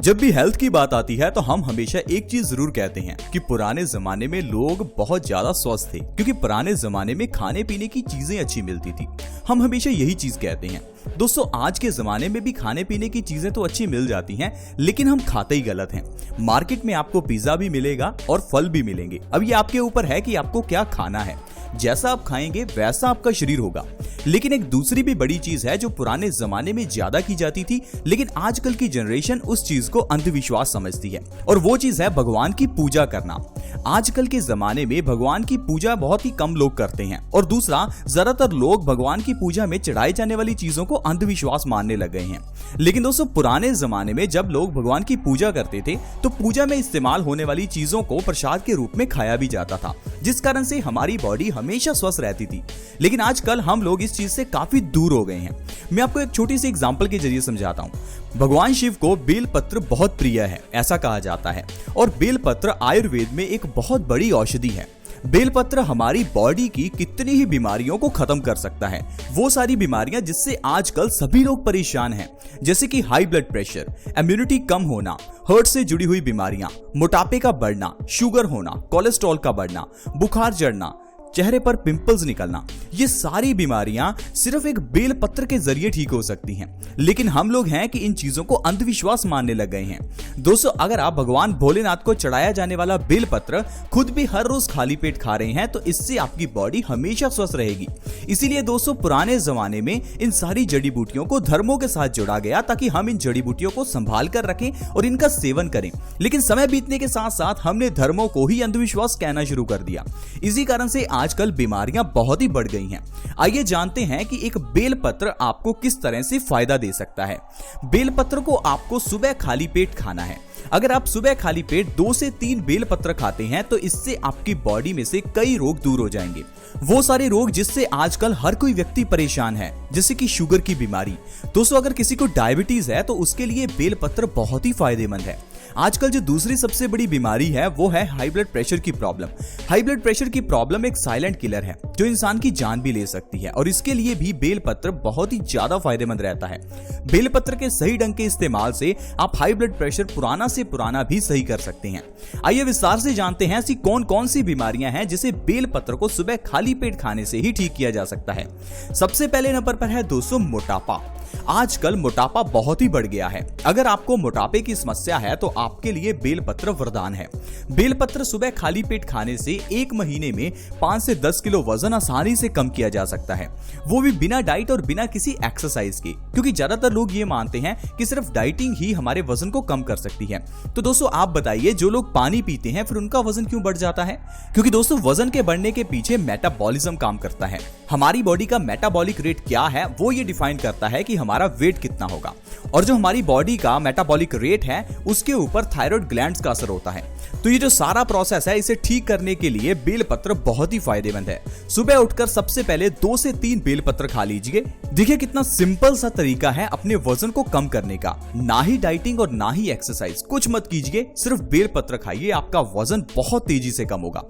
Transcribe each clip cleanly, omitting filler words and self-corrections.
जब भी हेल्थ की बात आती है तो हम हमेशा एक चीज जरूर कहते हैं कि पुराने जमाने में लोग बहुत ज्यादा स्वस्थ थे, क्योंकि पुराने जमाने में खाने पीने की चीजें अच्छी मिलती थी। हम हमेशा यही चीज कहते हैं। दोस्तों, आज के जमाने में भी खाने पीने की चीजें तो अच्छी मिल जाती हैं, लेकिन हम खाते ही गलत हैं। मार्केट में आपको पिज्जा भी मिलेगा और फल भी मिलेंगे। अब ये आपके ऊपर है कि आपको क्या खाना है। जैसा आप खाएंगे वैसा आपका शरीर होगा। लेकिन एक दूसरी भी बड़ी चीज है जो पुराने जमाने में ज्यादा की जाती थी, लेकिन आजकल की जनरेशन उस चीज को अंधविश्वास समझती है, और वो चीज है भगवान की पूजा करना। आजकल के जमाने में भगवान की पूजा बहुत ही कम लोग करते हैं, और दूसरा, ज्यादातर लोग भगवान की पूजा में चढ़ाई जाने वाली चीजों को अंधविश्वास मानने लग गए हैं। लेकिन दोस्तों, पुराने जमाने में जब लोग भगवान की पूजा करते थे तो पूजा में इस्तेमाल होने वाली चीजों को प्रसाद के रूप में खाया भी जाता था, जिस कारण से हमारी बॉडी हमेशा स्वस्थ रहती थी। लेकिन आजकल हम लोग इस चीज से काफी दूर हो गए हैं। मैं आपको एक छोटी सी एग्जांपल के जरिए समझाता हूं। भगवान शिव को बेलपत्र बहुत प्रिय है, ऐसा कहा जाता है, और बेलपत्र आयुर्वेद में एक बहुत बड़ी औषधि है। बेलपत्र हमारी बॉडी की कितनी ही बीमारियों को खत्म कर सकता है, वो सारी बीमारियां जिससे आजकल सभी लोग परेशान हैं, जैसे कि हाई ब्लड प्रेशर, इम्यूनिटी कम होना, हार्ट से जुड़ी हुई बीमारियां, मोटापे का बढ़ना, शुगर होना, कोलेस्ट्रॉल का बढ़ना, बुखार चढ़ना, चेहरे पर पिंपल्स निकलना। ये सारी बीमारियां सिर्फ एक बेलपत्र के जरिए ठीक हो सकती हैं। लेकिन हम लोग हैं कि इन चीजों को अंधविश्वास मानने लग गए हैं। दोस्तों, अगर आप भगवान भोलेनाथ को चढ़ाया जाने वाला बेलपत्र खुद भी हर रोज खाली पेट खा रहे हैं तो इससे आपकी बॉडी हमेशा स्वस्थ रहेगी। इसीलिए दोस्तों, पुराने जमाने में इन सारी जड़ी बूटियों को धर्मों के साथ जोड़ा गया ताकि हम इन जड़ी बूटियों को संभाल कर रखें और इनका सेवन करें। लेकिन समय बीतने के साथ साथ हमने धर्मों को ही अंधविश्वास कहना शुरू कर दिया। इसी कारण से आजकल बीमारियां बहुत ही बढ़ गई हैं। आइए जानते हैं कि एक बेलपत्र आपको किस तरह से फायदा दे सकता है। बेलपत्र को आपको सुबह खाली पेट खाना है। अगर आप सुबह खाली पेट 2 से 3 बेलपत्र खाते हैं तो इससे आपकी बॉडी में से कई रोग दूर हो जाएंगे। वो सारे रोग जिससे आजकल हर कोई व्यक्ति परेशान है, जैसे कि शुगर की बीमारी। दोस्तों, अगर किसी को डायबिटीज है तो उसके लिए बेलपत्र बहुत ही फायदेमंद है। आजकल जो दूसरी सबसे बड़ी बीमारी है वो है हाई ब्लड प्रेशर की प्रॉब्लम। हाई ब्लड प्रेशर की प्रॉब्लम एक साइलेंट किलर है जो इंसान की जान भी ले सकती है, और इसके लिए भी बेलपत्र बहुत ही ज्यादा फायदेमंद रहता है। बेलपत्र के सही ढंग के इस्तेमाल से आप हाई ब्लड प्रेशर पुराना से पुराना भी सही कर सकते हैं। आइए विस्तार से जानते हैं ऐसी कौन कौन सी बीमारियां हैं जिसे बेलपत्र को सुबह खाली पेट खाने से ही ठीक किया जा सकता है। सबसे पहले नंबर पर है दोस्तों मोटापा। आजकल मोटापा बहुत ही बढ़ गया है। अगर आपको मोटापे की समस्या है तो आपके लिए बेलपत्र वरदान है। बेलपत्र सुबह खाली पेट खाने से 1 महीने में 5 से 10 किलो वजन आसानी से कम किया जा सकता है, वो भी बिना डाइट और बिना किसी एक्सरसाइज के, क्योंकि ज्यादातर लोग ये मानते हैं कि सिर्फ डाइटिंग ही हमारे वजन को कम कर सकती है। तो दोस्तों, आप बताइए, जो लोग पानी पीते हैं फिर उनका वजन क्यों बढ़ जाता है? क्योंकि दोस्तों, वजन के बढ़ने के पीछे मेटाबॉलिज्म काम करता है। हमारी बॉडी का मेटाबॉलिक रेट क्या है वो ये डिफाइन करता है कि हमारा वेट कितना होगा, और जो हमारी बॉडी का मेटाबॉलिक रेट है उसके ऊपर थायराइड ग्लैंड्स का असर होता है। तो ये जो सारा प्रोसेस है इसे ठीक करने के लिए बेलपत्र बहुत ही फायदेमंद है। सुबह उठकर सबसे पहले 2 से 3 बेलपत्र खा लीजिए। देखिए कितना सिंपल सा तरीका है अपने वजन को कम करने का। ना ही डाइटिंग और ना ही एक्सरसाइज, कुछ मत कीजिए, सिर्फ बेलपत्र खाइए, आपका वजन बहुत तेजी से कम होगा।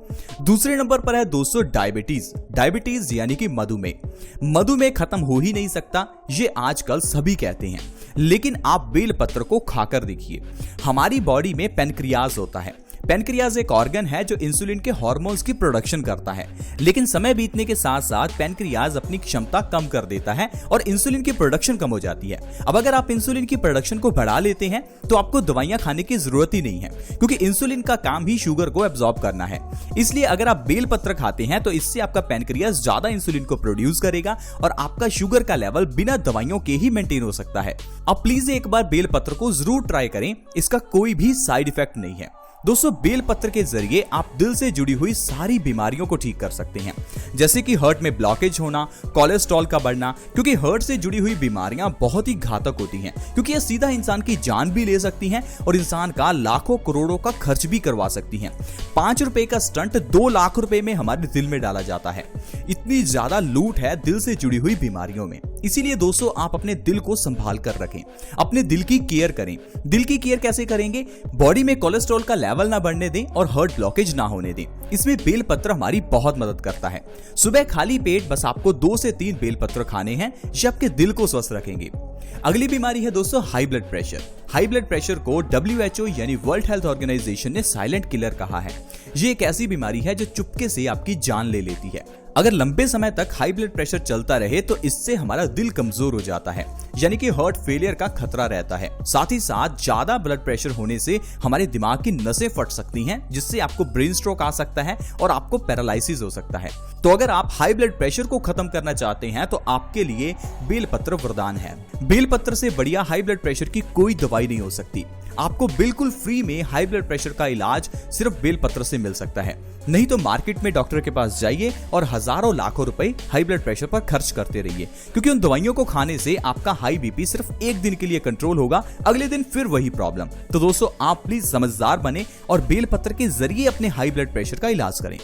दूसरे नंबर पर है दोस्तों डायबिटीज। डायबिटीज यानी कि मधुमेह। मधुमेह खत्म हो ही नहीं सकता, ये आजकल सभी कहते हैं, लेकिन आप बेलपत्र को खाकर देखिए। हमारी बॉडी में पेनक्रियाज होता है। पेनक्रियाज एक ऑर्गन है जो इंसुलिन के हार्मोन्स की प्रोडक्शन करता है, लेकिन समय बीतने के साथ साथ पेनक्रियाज अपनी क्षमता कम कर देता है और इंसुलिन की प्रोडक्शन कम हो जाती है। अब अगर आप इंसुलिन की प्रोडक्शन को बढ़ा लेते हैं तो आपको दवाइयां खाने की जरूरत ही नहीं है, क्योंकि इंसुलिन का काम ही शुगर को एब्जॉर्ब करना है। इसलिए अगर आप बेलपत्र खाते हैं तो इससे आपका पेनक्रियाज ज्यादा इंसुलिन को प्रोड्यूस करेगा और आपका शुगर का लेवल बिना दवाइयों के ही मेंटेन हो सकता है। अब प्लीज एक बार बेलपत्र को जरूर ट्राई करें, इसका कोई भी साइड इफेक्ट नहीं है। दोस्तों, बेलपत्र के जरिए आप दिल से जुड़ी हुई सारी बीमारियों को ठीक कर सकते हैं, जैसे कि हार्ट में ब्लॉकेज होना, कोलेस्ट्रॉल का बढ़ना, क्योंकि हार्ट से जुड़ी हुई बीमारियां बहुत ही घातक होती हैं, क्योंकि ये सीधा इंसान की जान भी ले सकती हैं और इंसान का लाखों करोड़ों का खर्च भी करवा सकती हैं। 5 रुपए का स्टंट 2 लाख रुपए में हमारे दिल में डाला जाता है। इतनी ज्यादा लूट है दिल से जुड़ी हुई बीमारियों में। इसीलिए दोस्तों, आप अपने दिल को संभाल कर रखें, अपने दिल की केयर करें। दिल की केयर कैसे करेंगे? बॉडी में कोलेस्ट्रॉल का लेवल ना बढ़ने दें और हार्ट ब्लॉकेज ना होने दें। इसमें बेलपत्र हमारी बहुत मदद करता है। सुबह खाली पेट बस आपको 2 से 3 बेलपत्र खाने हैं, ये आपके दिल को स्वस्थ रखेंगे। अगली बीमारी है दोस्तों high blood pressure. High blood pressure को WHO यानी वर्ल्ड हेल्थ ऑर्गेनाइजेशन ने साइलेंट किलर कहा है। ये एक ऐसी बीमारी है जो चुपके से आपकी जान ले लेती है। अगर लंबे समय तक हाई ब्लड प्रेशर चलता रहे तो इससे हमारा दिल कमजोर हो जाता है, यानी कि हार्ट फेलियर का खतरा रहता है। साथ ही साथ ज्यादा ब्लड प्रेशर होने से हमारे दिमाग की नसें फट सकती हैं, जिससे आपको ब्रेन स्ट्रोक आ सकता है और आपको पैरालिसिस हो सकता है। तो अगर आप हाई ब्लड प्रेशर को खत्म करना चाहते हैं तो आपके लिए बेलपत्र वरदान है। बेलपत्र से बढ़िया हाई ब्लड प्रेशर की कोई दवाई नहीं हो सकती। आपको बिल्कुल फ्री में हाई ब्लड प्रेशर का इलाज सिर्फ बेलपत्र से मिल सकता है। नहीं तो मार्केट में डॉक्टर के पास जाइए और हजारों लाखों रुपए हाई ब्लड प्रेशर पर खर्च करते रहिए, क्योंकि उन दवाइयों को खाने से आपका हाई बीपी सिर्फ एक दिन के लिए कंट्रोल होगा, अगले दिन फिर वही प्रॉब्लम। तो दोस्तों आप प्लीज समझदार बने और बेलपत्र के जरिए अपने हाई ब्लड प्रेशर का इलाज करें।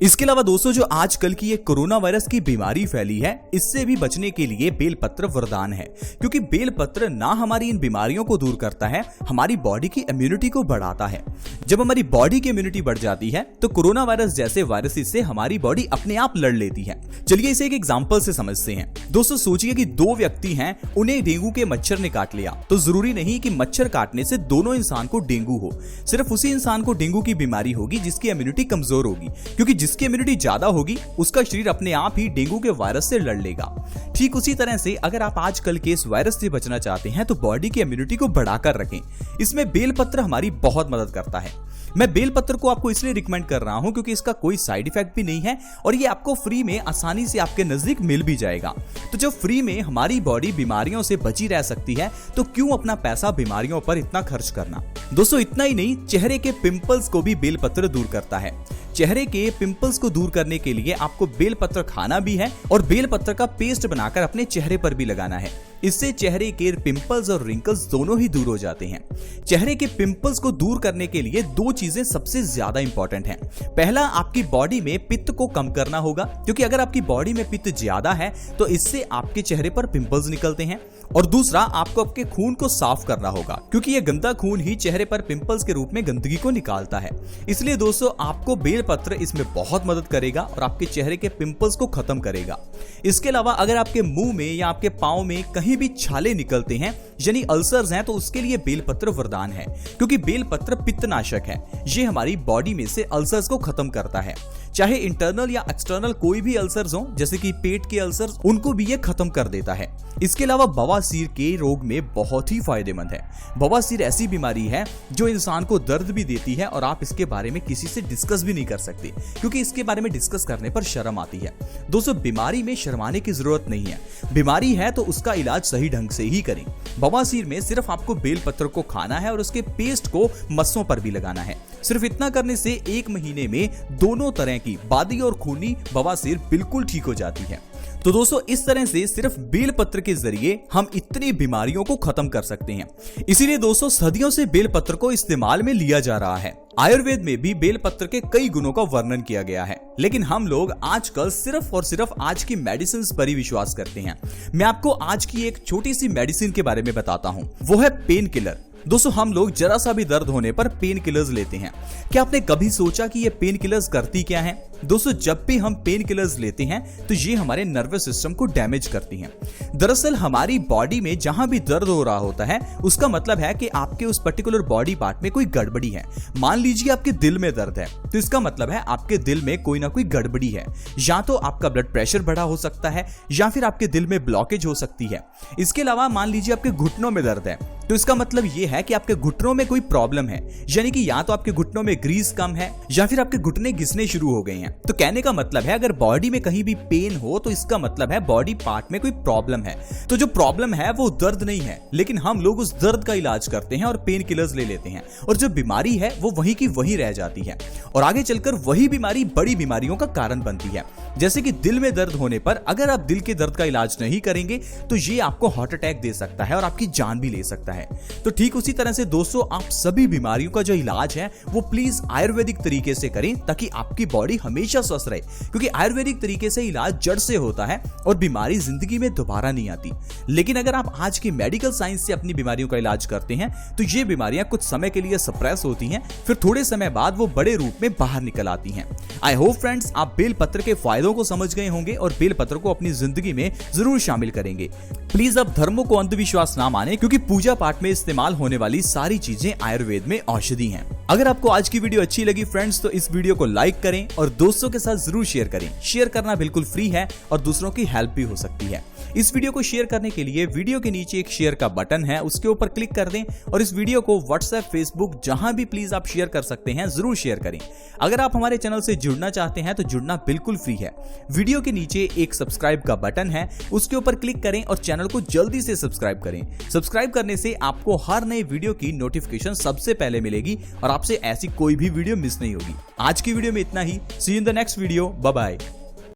इसके अलावा दोस्तों जो आजकल की ये कोरोना वायरस की बीमारी फैली है, इससे भी बचने के लिए बेलपत्र वरदान है, क्योंकि बेलपत्र ना हमारी इन बीमारियों को दूर करता है, हमारी बॉडी की इम्यूनिटी को बढ़ाता है। जब हमारी बॉडी की इम्यूनिटी बढ़ जाती है तो कोरोना वायरस जैसे वायरसेस से हमारी बॉडी अपने आप लड़ लेती है। चलिए इसे एक एग्जांपल से समझते हैं। दोस्तों सोचिए कि दो व्यक्ति हैं, उन्हें डेंगू के मच्छर ने काट लिया। तो जरूरी नहीं कि मच्छर काटने से दोनों इंसान को डेंगू हो, सिर्फ उसी इंसान को डेंगू की बीमारी होगी जिसकी इम्यूनिटी कमजोर होगी, क्योंकि जिसकी इम्यूनिटी ज्यादा होगी उसका शरीर अपने आप ही डेंगू के वायरस से लड़ लेगा। ठीक उसी तरह से अगर आप आजकल के इस वायरस से बचना चाहते हैं तो बॉडी की इम्यूनिटी को बढ़ाकर रखें। इसमें बेलपत्र हमारी बहुत मदद करता है। मैं बेलपत्र को आपको इसलिए रिकमेंड कर रहा हूं क्योंकि इसका कोई साइड इफेक्ट भी नहीं है और ये आपको फ्री में आसानी से आपके नजदीक मिल भी जाएगा। तो जब फ्री में हमारी बॉडी बीमारियों से बची रह सकती है तो क्यों अपना पैसा बीमारियों पर इतना खर्च करना। दोस्तों इतना ही नहीं, चेहरे के पिंपल्स को भी बेलपत्र दूर करता है। चेहरे के पिंपल्स को दूर करने के लिए आपको बेलपत्र खाना भी है और बेलपत्र का पेस्ट बनाकर अपने चेहरे पर भी लगाना है। इससे चेहरे के पिंपल्स और रिंकल्स दोनों ही दूर हो जाते हैं। चेहरे के पिंपल्स को दूर करने के लिए दो चीजें सबसे ज्यादा इंपॉर्टेंट हैं। पहला, आपकी बॉडी में पित्त को कम करना होगा, क्योंकि अगर आपकी बॉडी में पित्त ज्यादा है तो इससे आपके चेहरे पर पिंपल्स निकलते हैं। और दूसरा, आपको आपके खून को साफ करना होगा, क्योंकि यह गंदा खून ही चेहरे पर पिंपल्स के रूप में गंदगी को निकालता है। इसलिए दोस्तों आपको बेलपत्र इसमें बहुत मदद करेगा और आपके चेहरे के पिंपल्स को खत्म करेगा। इसके अलावा अगर आपके मुंह में या आपके पांव में कहीं भी छाले निकलते हैं यानी अल्सर्स हैं तो उसके लिए बेलपत्र वरदान है, क्योंकि बेलपत्र पित्तनाशक है। ये हमारी बॉडी में से अल्सर्स को खत्म करता है, चाहे इंटरनल या एक्सटर्नल कोई भी अल्सर्स हो, जैसे कि पेट के अल्सर्स, उनको भी ये खत्म कर देता है। इसके अलावा बवासीर के रोग में बहुत ही फायदेमंद है। बवासीर ऐसी बीमारी है जो इंसान को दर्द भी देती है और आप इसके बारे में किसी से डिस्कस भी नहीं कर सकते, क्योंकि इसके बारे में डिस्कस करने पर शर्म आती है। दोस्तों बीमारी में शर्माने की जरूरत नहीं है। बीमारी है तो उसका इलाज सही ढंग से ही करें। बवासीर में सिर्फ आपको बेलपत्र को खाना है और उसके पेस्ट को मस्सों पर भी लगाना है। सिर्फ इतना करने से 1 महीने में दोनों तरह की बादी और खूनी बवासीर बिल्कुल ठीक हो जाती है। तो दोस्तों इस तरह से सिर्फ बेलपत्र के जरिए हम इतनी बीमारियों को खत्म कर सकते हैं। इसीलिए दोस्तों सदियों से बेलपत्र को इस्तेमाल में लिया जा रहा है। आयुर्वेद में भी बेलपत्र के कई गुणों का वर्णन किया गया है, लेकिन हम लोग आजकल सिर्फ और सिर्फ आज की मेडिसिन पर ही विश्वास करते हैं। मैं आपको आज की एक छोटी सी मेडिसिन के बारे में बताता हूँ, वो है पेन किलर। दोस्तों हम लोग जरा सा भी दर्द होने पर पेन किलर्स लेते हैं। क्या आपने कभी सोचा कि ये पेन किलर्स करती क्या हैं? दोस्तों जब भी हम पेन किलर्स लेते हैं तो ये हमारे नर्वस सिस्टम को डैमेज करती हैं। दरअसल हमारी बॉडी में जहां भी दर्द हो रहा होता है उसका मतलब है कि आपके उस पर्टिकुलर बॉडी पार्ट में कोई गड़बड़ी है। मान लीजिए आपके दिल में दर्द है तो इसका मतलब है आपके दिल में कोई ना कोई गड़बड़ी है। या तो आपका ब्लड प्रेशर बढ़ा हो सकता है या फिर आपके दिल में ब्लॉकेज हो सकती है। इसके अलावा मान लीजिए आपके घुटनों में दर्द है तो इसका मतलब यह है कि आपके घुटनों में कोई प्रॉब्लम है, यानी कि या तो आपके घुटनों में ग्रीस कम है या फिर आपके घुटने घिसने शुरू हो गए हैं। तो कहने का मतलब है अगर बॉडी में कहीं भी पेन हो तो इसका मतलब है बॉडी पार्ट में कोई प्रॉब्लम है। तो जो प्रॉब्लम है वो दर्द नहीं है, लेकिन हम लोग उस दर्द का इलाज करते हैं और पेन किलर्स ले लेते हैं और जो बीमारी है वो वहीं की वहीं रह जाती है और आगे चलकर वही बीमारी बड़ी बीमारियों का कारण बनती है। जैसे कि दिल में दर्द होने पर अगर आप दिल के दर्द का इलाज नहीं करेंगे तो ये आपको हार्ट अटैक दे सकता है और आपकी जान भी ले सकता है। तो ठीक उसी तरह से दोस्तों आप सभी बीमारियों का जो इलाज है वो प्लीज आयुर्वेदिक तरीके से करें ताकि आपकी बॉडी हमेशा स्वस्थ रहे, क्योंकि आयुर्वेदिक तरीके से इलाज जड़ से होता है और बीमारी जिंदगी में दोबारा नहीं आती। लेकिन अगर आप आज की मेडिकल साइंस से अपनी बीमारियों का इलाज करते हैं तो ये बीमारियां कुछ समय के लिए सप्रेस होती हैं, फिर थोड़े समय बाद वो बड़े रूप में बाहर निकल आती हैं। आई होप फ्रेंड्स आप बेलपत्र के फायदों को समझ गए होंगे और बेलपत्र को अपनी जिंदगी में जरूर शामिल करेंगे। प्लीज अब धर्मों को अंधविश्वास ना माने, क्योंकि पूजा पाठ में इस्तेमाल होने वाली सारी चीजें आयुर्वेद में औषधि हैं। अगर आपको आज की वीडियो अच्छी लगी फ्रेंड्स, तो इस वीडियो को लाइक करें और दोस्तों के साथ जरूर शेयर करें। शेयर करना बिल्कुल फ्री है और दूसरों की हेल्प भी हो सकती है। इस वीडियो को शेयर करने के लिए वीडियो के नीचे एक शेयर का बटन है, उसके ऊपर क्लिक कर दें और इस वीडियो को व्हाट्सएप, फेसबुक, जहां भी प्लीज आप शेयर कर सकते हैं, जरूर शेयर करें। अगर आप हमारे चैनल से जुड़ना चाहते हैं तो जुड़ना बिल्कुल फ्री है। वीडियो के नीचे एक सब्सक्राइब का बटन है, उसके ऊपर क्लिक करें और चैनल को जल्दी से सब्सक्राइब करें। सब्सक्राइब करने से आपको हर नए वीडियो की नोटिफिकेशन सबसे पहले मिलेगी और आपसे ऐसी कोई भी वीडियो मिस नहीं होगी। आज की वीडियो में इतना ही। See you in the next video. Bye bye.